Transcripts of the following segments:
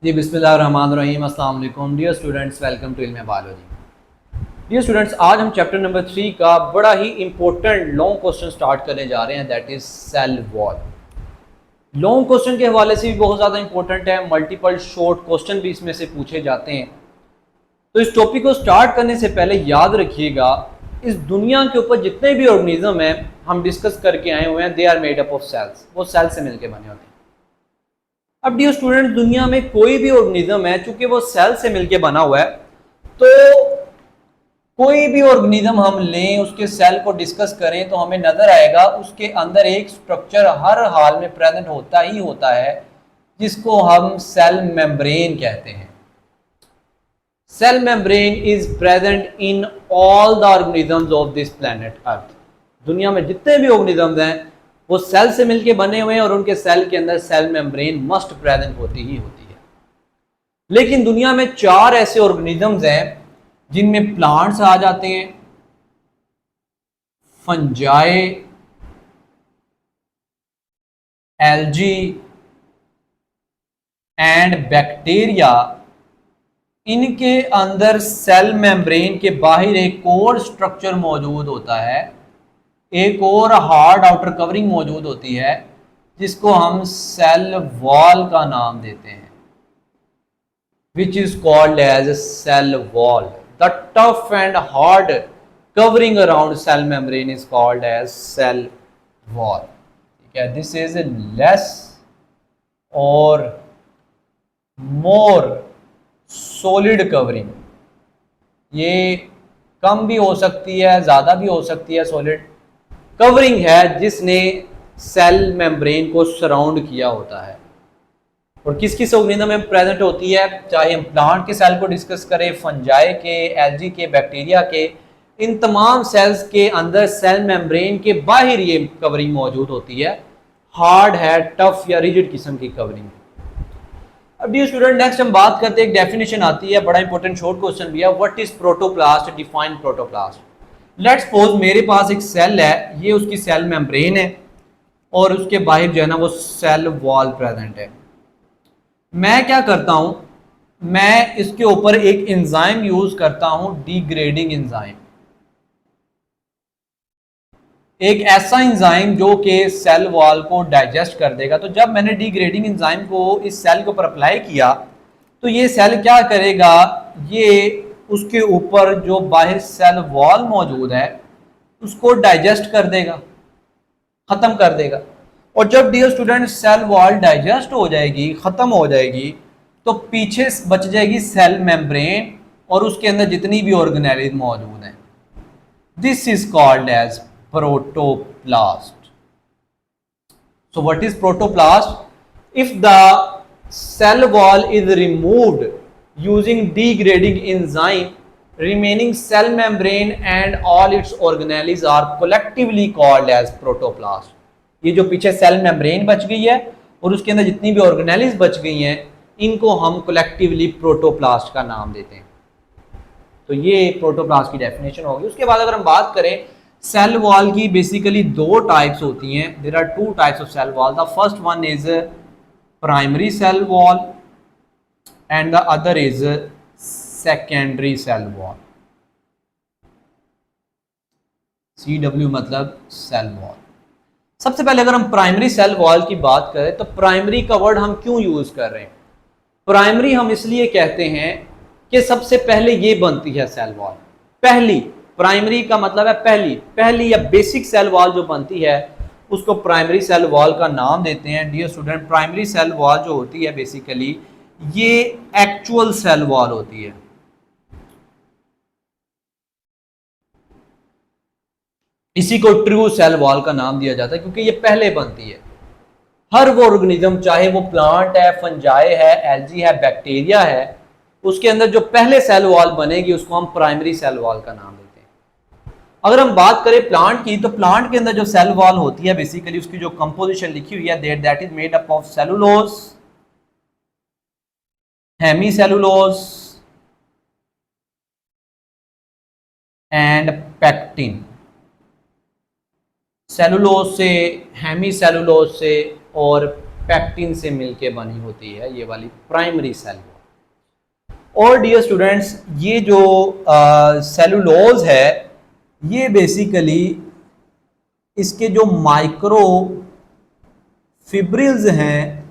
जी बिस्मिल्लाहिर्रहमानिर्रहीम। अस्सलाम वालेकुम dear students, welcome to Ilm biology. Dear students, आज हम चैप्टर नंबर 3 का बड़ा ही इंपॉर्टेंट लॉन्ग क्वेश्चन स्टार्ट करने जा रहे हैं, that is cell wall. Long question के हवाले से भी बहुत ज़्यादा इंपॉर्टेंट है, मल्टीपल शॉर्ट क्वेश्चन भी इसमें से पूछे जाते हैं। तो इस टॉपिक को स्टार्ट करने से पहले याद रखिएगा, इस दुनिया के ऊपर जितने भी ऑर्गेनिज्म हैं हम डिस्कस करके आए हुए हैं, they are made up of cells. वो सेल से मिलकर बने होते हैं। अब डियर स्टूडेंट, दुनिया में कोई भी ऑर्गेनिज्म है, चूंकि वो सेल से मिलके बना हुआ है, तो कोई भी ऑर्गेनिज्म हम लें, उसके सेल को डिस्कस करें, तो हमें नजर आएगा उसके अंदर एक स्ट्रक्चर हर हाल में प्रेजेंट होता ही होता है, जिसको हम सेल मेम्ब्रेन कहते हैं। Cell membrane is present in all the organisms of this planet earth. दुनिया में जितने भी ऑर्गेनिजम्स हैं वो सेल से मिलके बने हुए हैं, और उनके सेल के अंदर सेल मेम्ब्रेन मस्ट प्रेजेंट होती ही होती है। लेकिन दुनिया में 4 ऐसे ऑर्गेनिजम्स हैं जिनमें प्लांट्स आ जाते हैं, फंजाई, एल्जी एंड बैक्टीरिया। इनके अंदर सेल मेम्ब्रेन के बाहर एक और स्ट्रक्चर मौजूद होता है, एक और हार्ड आउटर कवरिंग मौजूद होती है, जिसको हम सेल वॉल का नाम देते हैं, which is called as a cell wall. The tough and hard covering around cell membrane is called as cell wall. ठीक है, this is a less or more solid covering. ये कम भी हो सकती है, ज़्यादा भी हो सकती है। सॉलिड कवरिंग है जिसने सेल मेम्ब्रेन को सराउंड किया होता है। और किस किस ऑर्गेनिज्म में प्रेजेंट होती है, चाहे हम प्लांट के सेल को डिस्कस करें, फंजाई के, एल्गी के, बैक्टीरिया के, इन तमाम सेल्स के अंदर सेल मेम्ब्रेन के बाहर ये कवरिंग मौजूद होती है। हार्ड है, टफ या रिजिड किस्म की कवरिंग। अब डियर स्टूडेंट, नेक्स्ट हम बात करते हैं, एक डेफिनेशन आती है, बड़ा इंपॉर्टेंट शॉर्ट क्वेश्चन भी है। What is protoplast? Define protoplast. Let's suppose मेरे पास एक सेल है, ये उसकी सेल मेम्ब्रेन है, और उसके बाहर जो है ना वो सेल वॉल प्रेजेंट है। मैं क्या करता हूं, मैं इसके ऊपर एक एंजाइम यूज करता हूं, डिग्रेडिंग एंजाइम। एक ऐसा एंजाइम जो कि सेल वॉल को डाइजेस्ट कर देगा। तो जब मैंने डिग्रेडिंग एंजाइम को इस सेल के ऊपर अप्लाई किया, तो ये सेल क्या करेगा, ये उसके ऊपर जो बाहर सेल वॉल मौजूद है उसको डाइजेस्ट कर देगा, खत्म कर देगा। और जब dear student cell wall digest हो जाएगी, खत्म हो जाएगी, तो पीछे बच जाएगी सेल मेम्ब्रेन और उसके अंदर जितनी भी ऑर्गेनेलिज्म मौजूद हैं। This is called as protoplast. So what is protoplast? If the cell wall is removed using degrading enzyme, remaining cell membrane and all its organelles are collectively called as protoplast. ये जो पीछे cell membrane बच गई है और उसके अंदर जितनी भी ऑर्गेनेल्स बच गई हैं, इनको हम कलेक्टिवली प्रोटोप्लास्ट का नाम देते हैं। तो ये प्रोटोप्लास्ट की डेफिनेशन होगी। उसके बाद अगर हम बात करें सेल वॉल की, बेसिकली 2 टाइप्स होती हैं। There are 2 types of cell wall. The first one is primary cell wall and the other is secondary cell wall. CW मतलब सेल वॉल। सबसे पहले अगर हम प्राइमरी सेल वॉल की बात करें, तो प्राइमरी का वर्ड हम क्यों यूज कर रहे हैं? प्राइमरी हम इसलिए कहते हैं कि सबसे पहले ये बनती है सेल वॉल। पहली, प्राइमरी का मतलब है पहली या बेसिक सेल वॉल जो बनती है उसको प्राइमरी सेल वॉल का नाम देते हैं। Dear student, primary cell wall जो होती है बेसिकली ये एक्चुअल सेल वॉल होती है। इसी को ट्रू सेल वॉल का नाम दिया जाता है क्योंकि ये पहले बनती है। हर वो ऑर्गेनिज्म, चाहे वो प्लांट है, फंजाई है, एल्गी है, बैक्टीरिया है, उसके अंदर जो पहले सेल वॉल बनेगी उसको हम प्राइमरी सेल वॉल का नाम देते हैं। अगर हम बात करें प्लांट की, तो प्लांट के अंदर जो सेल वॉल होती है बेसिकली उसकी जो कंपोजिशन लिखी हुई है, that is made up of cellulose, hemicellulose and pectin. Cellulose से, हेमी सेलुलोज से और पैक्टिन से मिलके बनी होती है, ये वाली प्राइमरी सेल वॉल। और डियर स्टूडेंट्स, ये जो सेलुलोज है, ये बेसिकली इसके जो माइक्रो फिब्रिल्स हैं,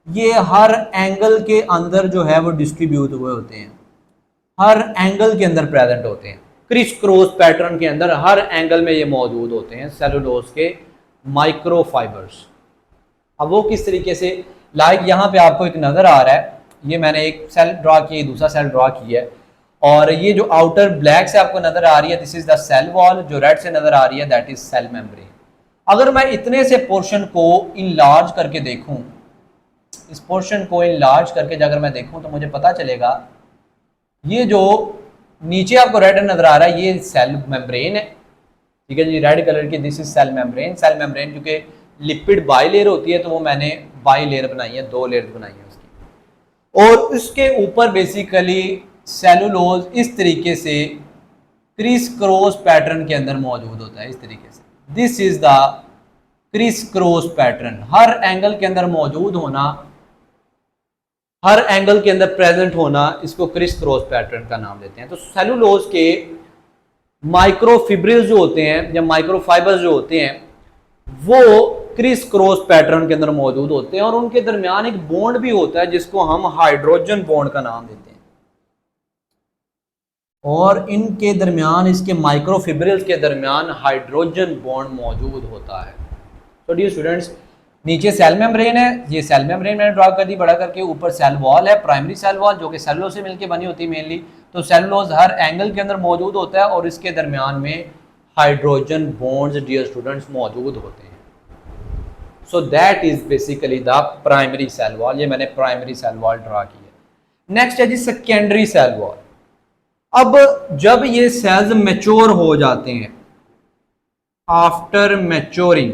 ये हर एंगल के अंदर जो है वो डिस्ट्रीब्यूट हुए होते हैं, हर एंगल के अंदर प्रेजेंट होते हैं, क्रिस क्रॉस पैटर्न के अंदर हर एंगल में ये मौजूद होते हैं सेलुलोज के माइक्रो फाइबर्स। अब वो किस तरीके से, लाइक यहाँ पे आपको एक नज़र आ रहा है, ये मैंने एक सेल ड्रा की, दूसरा सेल ड्रा किया है, और ये जो आउटर ब्लैक से आपको नज़र आ रही है, this is the cell wall, जो रेड से नज़र आ रही है दैट इज सेल मेम्ब्रेन। अगर मैं इतने से पोर्शन को इनलार्ज करके देखूं, इस पोर्शन को इनलार्ज करके अगर मैं देखूं तो मुझे पता चलेगा ये जो नीचे आपको रेड नज़र आ रहा है ये सेल मेम्ब्रेन है, ठीक है जी, रेड कलर की, this is cell membrane. Cell membrane क्योंकि लिपिड बाई लेयर होती है तो वो मैंने बाई लेयर बनाई है, 2 लेयर बनाई है उसकी, और उसके ऊपर बेसिकली सेलुलोज इस तरीके से क्रिस क्रॉस पैटर्न के अंदर मौजूद होता है, इस तरीके से। This is the criss cross pattern, her angle के अंदर मौजूद होना, हर एंगल के अंदर प्रेजेंट होना, इसको क्रिस क्रॉस पैटर्न का नाम देते हैं। तो सेलुलोज के माइक्रोफिब्रिल्स जो होते हैं या माइक्रोफाइबर्स जो होते हैं वो क्रिस क्रॉस पैटर्न के अंदर मौजूद होते हैं, और उनके दरमियान एक बॉन्ड भी होता है जिसको हम हाइड्रोजन बॉन्ड का नाम देते हैं, और इनके दरमियान, इसके माइक्रोफिब्रिल्स के दरमियान हाइड्रोजन बॉन्ड मौजूद होता है। तो डियर स्टूडेंट्स, नीचे सेल मेम्ब्रेन है, ये सेल मेम्ब्रेन मैंने ड्रा कर दी बड़ा करके, ऊपर सेल वॉल है, प्राइमरी सेल वॉल जो कि सेलुलोज से मिलकर बनी होती है मेनली। तो सेलुलोज हर एंगल के अंदर मौजूद होता है और इसके दरमियान में हाइड्रोजन बॉन्ड्स डियर स्टूडेंट्स मौजूद होते हैं। So that is basically the primary cell wall, ये मैंने प्राइमरी सेल वॉल ड्रा की है। नेक्स्ट है जी सेकेंडरी सेल वॉल। अब जब ये सेल्स मैच्योर हो जाते हैं, आफ्टर मैच्योरिंग,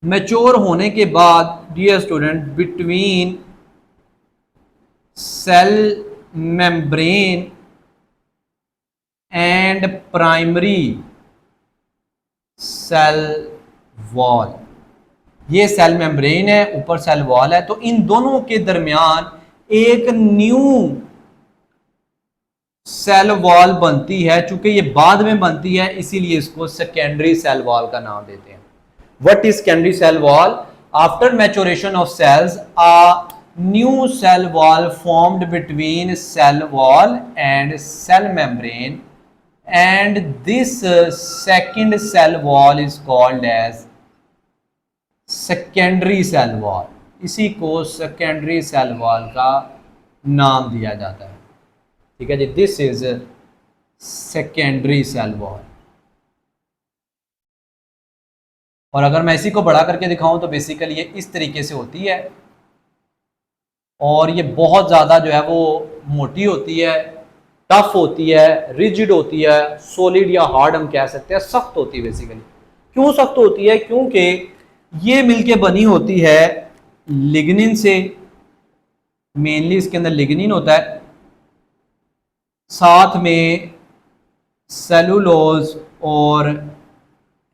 मैच्योर होने के बाद dear student, between cell membrane and primary cell wall, ये सेल मेम्ब्रेन है, ऊपर सेल वॉल है, तो इन दोनों के दरमियान एक न्यू सेल वॉल बनती है। चूंकि ये बाद में बनती है इसीलिए इसको सेकेंडरी सेल वॉल का नाम देते हैं। What is secondary cell wall? After maturation of cells a new cell wall formed between cell wall and cell membrane, and this second cell wall is called as secondary cell wall। इसी को secondary cell wall का नाम दिया जाता है, ठीक है जी। This is secondary cell wall। और अगर मैं इसी को बड़ा करके दिखाऊं तो बेसिकली ये इस तरीके से होती है, और ये बहुत ज़्यादा जो है वो मोटी होती है, टफ होती है, रिजिड होती है, सॉलिड या हार्ड हम कह सकते हैं, सख्त होती है बेसिकली। क्यों सख्त होती है? क्योंकि ये मिलके बनी होती है लिग्निन से, मेनली इसके अंदर लिग्निन होता है, साथ में सेलुलोज और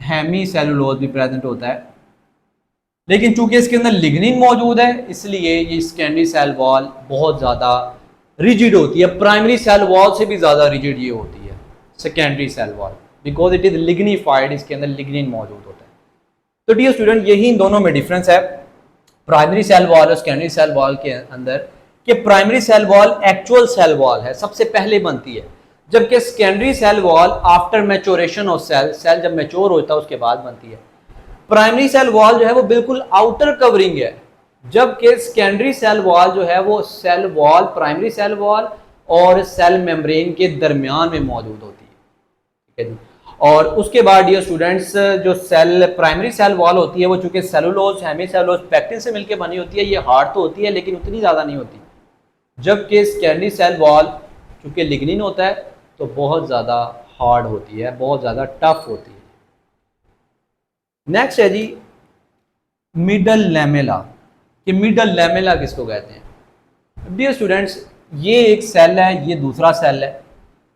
हेमी सेलुलोज भी प्रेजेंट होता है। लेकिन चूंकि इसके अंदर लिग्निन मौजूद है इसलिए ये सेकेंडरी सेल वॉल बहुत ज़्यादा रिजिड होती है, प्राइमरी सेल वॉल से भी ज़्यादा रिजिड ये होती है secondary cell wall, because it is lignified, इसके अंदर लिग्निन मौजूद होता है। तो डियर स्टूडेंट, यही इन दोनों में डिफरेंस है प्राइमरी सेल वॉल और सेकेंडरी सेल वॉल के अंदर, कि primary cell wall actual cell wall है, सबसे पहले बनती है, जबकि secondary cell wall after maturation of cell, cell जब मैच्योर होता है उसके बाद बनती है। प्राइमरी सेल वॉल जो है वो बिल्कुल आउटर कवरिंग है, जबकि सेकेंडरी सेल वॉल जो है वो cell wall, primary cell wall और सेल मेम्ब्रेन के दरमियान में मौजूद होती है, ठीक है जी। और उसके बाद डियर स्टूडेंट्स, जो सेल प्राइमरी सेल वॉल होती है वो चूंकि सेलुलोज, हेमी सेलुलोज, पैक्टिन से मिलकर बनी होती है, ये हार्ड तो होती है लेकिन उतनी ज़्यादा नहीं होती, जबकि सेकेंडरी सेल वॉल चूंकि लिग्निन होता है तो बहुत ज़्यादा हार्ड होती है, बहुत ज़्यादा टफ होती है। नेक्स्ट है जी मिडल लैमेला, कि मिडल लैमेला किसको कहते हैं? डियर स्टूडेंट्स, ये एक सेल है, ये दूसरा सेल है।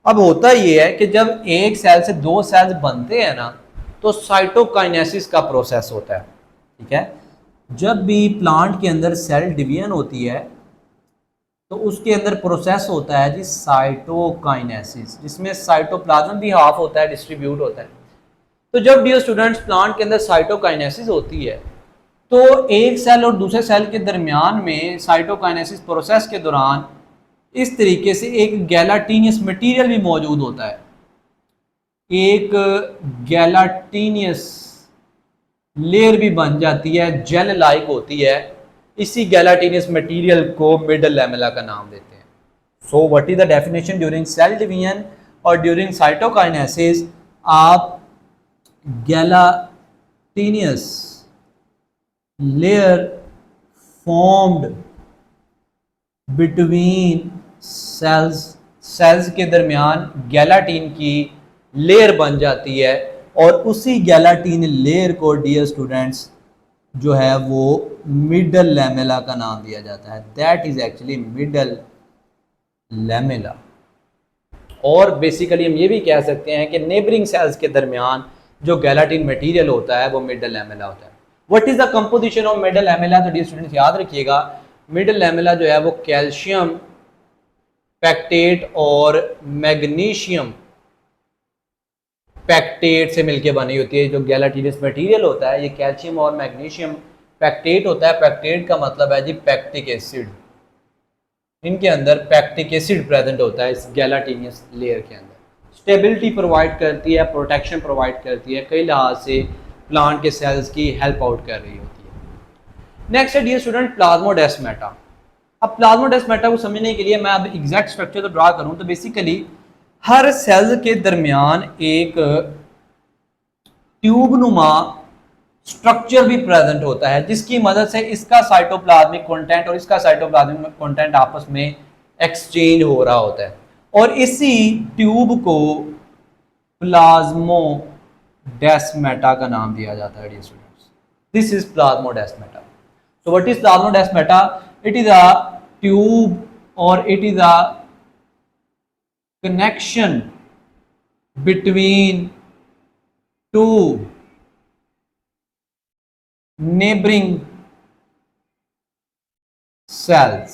अब होता ये है कि जब एक सेल से 2 सेल्स बनते हैं ना तो साइटोकाइनेसिस का प्रोसेस होता है, ठीक है। जब भी प्लांट के अंदर सेल डिवीजन होती है तो उसके अंदर प्रोसेस होता है जी साइटोकाइनेसिस, जिसमें साइटोप्लाज्म भी हाफ होता है, डिस्ट्रीब्यूट होता है। तो जब डियर स्टूडेंट्स प्लांट के अंदर साइटोकाइनेसिस होती है तो एक सेल और दूसरे सेल के दरमियान में साइटोकाइनेसिस प्रोसेस के दौरान इस तरीके से एक गैलाटीनियस मटेरियल भी मौजूद होता है। एक गैलाटीनियस लेयर भी बन जाती है, जेल लाइक होती है। इसी गैलाटीनियस मटेरियल को मिडल लैमेला का नाम देते हैं। So what is the definition during cell division और ड्यूरिंग साइटोकाइनेसिस? आप gelatinous layer formed between cells के दरमियान गैलाटीन की लेयर बन जाती है और उसी गैलाटीन लेयर को डियर स्टूडेंट्स जो है वो मिडल लैमेला का नाम दिया जाता है। That is actually middle lamella. और बेसिकली हम ये भी कह सकते हैं कि नेबरिंग सेल्स के दरमियान जो गैलाटीन मटेरियल होता है वो मिडल लैमेला होता है। What is the composition of middle lamella? तो डियर स्टूडेंट्स याद रखिएगा, मिडल लैमेला जो है वो कैल्शियम पैक्टेट और मैग्नीशियम पैक्टेट से मिलकर बनी होती है। जो गैलाटीनियस मटेरियल होता है ये कैल्शियम और मैग्नीशियम पैक्टेट होता है। पैक्टेट का मतलब है जी पैक्टिक एसिड। इनके अंदर पैक्टिक एसिड प्रेजेंट होता है इस गैलाटीनियस लेयर के अंदर। स्टेबिलिटी प्रोवाइड करती है, प्रोटेक्शन प्रोवाइड करती है, कई लिहाज से प्लांट के सेल्स की हेल्प आउट कर रही होती है। नेक्स्ट है डियर स्टूडेंट प्लाज्मोडेस्माटा। अब प्लाज्मोडेस्माटा को समझने के लिए मैं अब एग्जैक्ट स्ट्रक्चर तो ड्रा करूं तो बेसिकली हर सेल के दरमियान एक ट्यूबनुमा स्ट्रक्चर भी प्रेजेंट होता है जिसकी मदद से इसका साइटोप्लाज्मिक कंटेंट और इसका साइटोप्लाज्मिक कंटेंट आपस में एक्सचेंज हो रहा होता है और इसी ट्यूब को प्लाज्मोडेस्माटा का नाम दिया जाता है dear students. This is plasmodesmata. So what is plasmodesmata? It is a tube और it is a connection between two neighboring cells।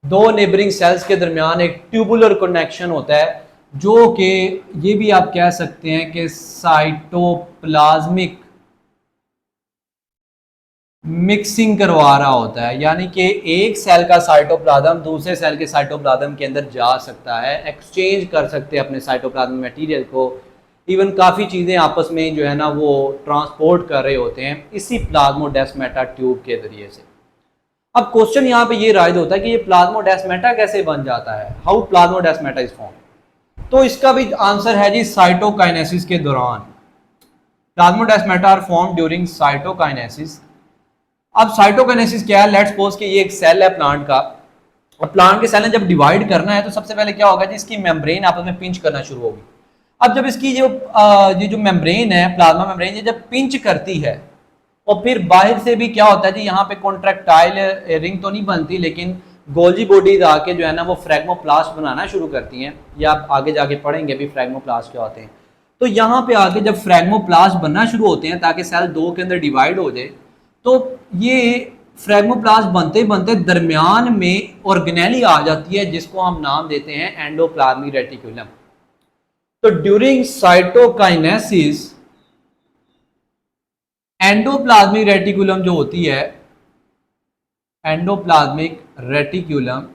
दो नेबरिंग सेल्स के दरमियान एक ट्यूबुलर कनेक्शन होता है जो कि ये भी आप कह सकते हैं कि साइटोप्लाज्मिक मिक्सिंग करवा रहा होता है, यानी कि एक सेल का साइटोप्लाज्म दूसरे सेल के साइटोप्लाज्म के अंदर जा सकता है, एक्सचेंज कर सकते हैं अपने साइटोप्लाज्म मटेरियल को। इवन काफ़ी चीज़ें आपस में जो है ना वो ट्रांसपोर्ट कर रहे होते हैं इसी प्लाज्मोडेस्माटा ट्यूब के जरिए से। अब क्वेश्चन यहाँ पे ये राइज होता है कि ये प्लाज्मोडेस्माटा कैसे बन जाता है, हाउ प्लाज्मोडेस्माटा इज फॉर्म। तो इसका भी आंसर है जी साइटोकाइनेसिस के दौरान। Plasmodesmata are form during cytokinesis. अब साइटोकाइनेसिस क्या है? लेट्स सपोज कि ये एक सेल है प्लांट का। अब प्लांट के सेल ने जब डिवाइड करना है तो सबसे पहले क्या होगा जी, इसकी मेम्ब्रेन आपस में पिंच करना शुरू होगी। अब जब इसकी जो मेम्ब्रेन है, प्लाज्मा मेम्ब्रेन, ये जब पिंच करती है और फिर बाहर से भी क्या होता है जी, यहाँ पे कॉन्ट्रैक्टाइल रिंग तो नहीं बनती लेकिन गोल्जी बॉडीज आके जो है ना वो फ्रैग्मोप्लास्ट बनाना शुरू करती हैं। या आप आगे जाके पढ़ेंगे भी फ्रैग्मोप्लास्ट क्या होते हैं। तो यहाँ पे आके जब फ्रैग्मोप्लास्ट बनना शुरू होते हैं ताकि सेल दो के अंदर डिवाइड हो जाए, तो ये फ्रैग्मोप्लास्ट बनते बनते दरमियान में ऑर्गेनेली आ जाती है जिसको हम नाम देते हैं एंडोप्लाज्मिक रेटिकुलम। तो ड्यूरिंग साइटोकाइनेसिस एंडोप्लाज्मिक रेटिकुलम जो होती है, एंडोप्लाज्मिक रेटिकुलम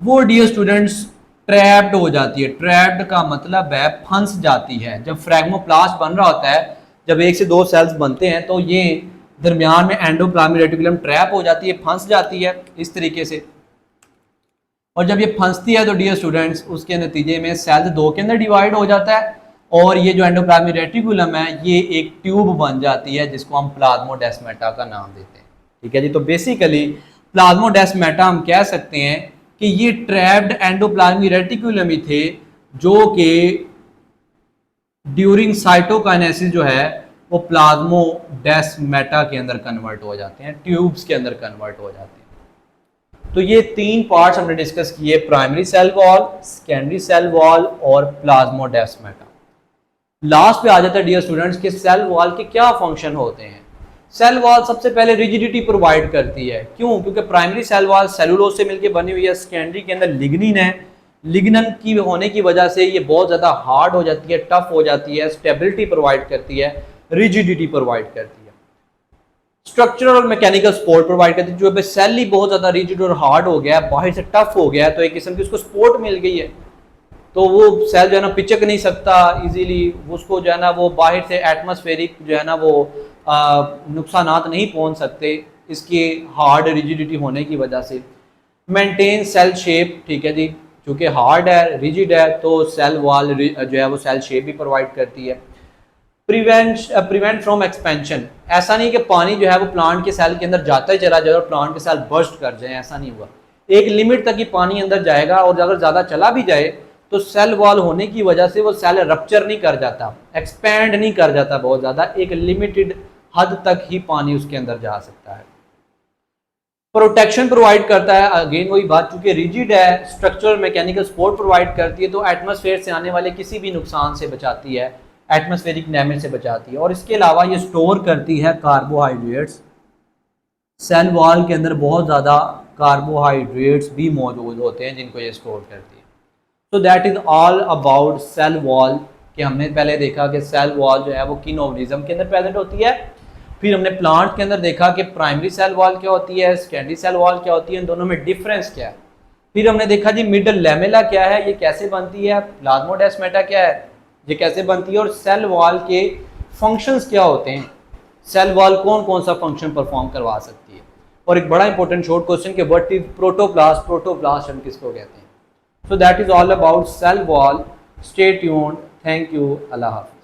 वो डियर स्टूडेंट्स ट्रैप्ड हो जाती है। ट्रैप्ड का मतलब है फंस जाती है। जब फ्रैग्मोप्लास्ट बन रहा होता है, जब एक से दो सेल्स बनते हैं तो ये दरमियान में एंडोप्लाज्मिक रेटिकुलम ट्रैप हो जाती है, फंस जाती है इस तरीके से। और जब ये फंसती है तो डियर स्टूडेंट्स उसके नतीजे में सेल दो के अंदर डिवाइड हो जाता है और ये जो एंडोप्लाज्मिक रेटिकुलम है ये एक ट्यूब बन जाती है जिसको हम प्लाज्मोडेस्माटा का नाम देते हैं। ठीक है जी। तो बेसिकली प्लाज्मोडेस्माटा हम कह सकते हैं कि ये ट्रैप्ड एंडोप्लाज्मिक रेटिकुलम ही थे जो कि ड्यूरिंग साइटोकाइनेसिस जो है वो प्लाज्मोडेस्माटा के अंदर कन्वर्ट हो जाते हैं, ट्यूब्स के अंदर कन्वर्ट हो जाते हैं। तो ये तीन पार्ट्स हमने डिस्कस किए, primary cell wall, secondary cell wall और प्लाज्मोडेस्माटा। लास्ट पे आ जाता है डियर स्टूडेंट्स कि सेल वॉल के क्या फंक्शन होते हैं। सेल वॉल सबसे पहले रिजिडिटी प्रोवाइड करती है। क्यों? क्योंकि प्राइमरी सेल वॉल सेलुलोज से मिलकर बनी हुई है, सेकेंडरी के अंदर लिग्निन है, लिग्नन की होने की वजह से ये बहुत ज़्यादा हार्ड हो जाती है, टफ हो जाती है, स्टेबिलिटी प्रोवाइड करती है, रिजिडिटी प्रोवाइड करती है, स्ट्रक्चरल और मैकेनिकल सपोर्ट प्रोवाइड करती है। जो सेल ही बहुत ज़्यादा रिजिड और हार्ड हो गया, बाहर से टफ हो गया, तो एक किस्म की उसको सपोर्ट मिल गई है, तो वो सेल जो है ना पिचक नहीं सकता इजीली, उसको जो है ना वो बाहर से एटमॉस्फेरिक जो है ना वो नुकसानात नहीं पहुंच सकते इसकी हार्ड रिजिडिटी होने की वजह से। मेंटेन सेल शेप, ठीक है जी, क्योंकि हार्ड है, रिजिड है, तो सेल वॉल जो है वो सेल शेप भी प्रोवाइड करती है। प्रिवेंट फ्रॉम एक्सपेंशन, ऐसा नहीं कि पानी जो है वो प्लांट के सेल के अंदर जाता ही चला जाए और प्लांट के सेल बर्स्ट कर जाए, ऐसा नहीं हुआ। एक लिमिट तक ही पानी अंदर जाएगा और अगर ज़्यादा चला भी जाए तो सेल वॉल होने की वजह से वो सेल रप्चर नहीं कर जाता, एक्सपैंड नहीं कर जाता बहुत ज़्यादा, एक लिमिटेड हद तक ही पानी उसके अंदर जा सकता है। प्रोटेक्शन प्रोवाइड करता है, अगेन वही बात, चूंकि रिजिड है, स्ट्रक्चरल मैकेनिकल सपोर्ट प्रोवाइड करती है, तो एटमॉस्फेयर से आने वाले किसी भी नुकसान से बचाती है, एटमॉस्फेरिक डैमेज से बचाती है। और इसके अलावा ये स्टोर करती है कार्बोहाइड्रेट्स, सेल वॉल के अंदर बहुत ज़्यादा कार्बोहाइड्रेट्स भी मौजूद होते हैं जिनको ये स्टोर करती है। तो that is all about cell wall, कि हमने पहले देखा कि सेल वॉल जो है वो किन ऑर्गेनिज्म के अंदर प्रेजेंट होती है, फिर हमने प्लांट के अंदर देखा कि प्राइमरी सेल वॉल क्या होती है, सेकेंडरी सेल वॉल क्या होती है, इन दोनों में डिफरेंस क्या है। फिर हमने देखा जी मिडल लैमेला क्या है, ये कैसे बनती है, प्लाज्मोडेस्माटा क्या है, ये कैसे बनती है, और सेल वॉल के फंक्शंस क्या होते हैं, सेल वॉल कौन कौन सा फंक्शन परफॉर्म करवा सकती है। और एक बड़ा इंपॉर्टेंट शॉर्ट क्वेश्चन कि व्हाट इज प्रोटोप्लास्ट, प्रोटोप्लास्ट हम किसको कहते हैं। So that is all about cell wall. Stay tuned, thank you, अल्लाह हाफ़िज़।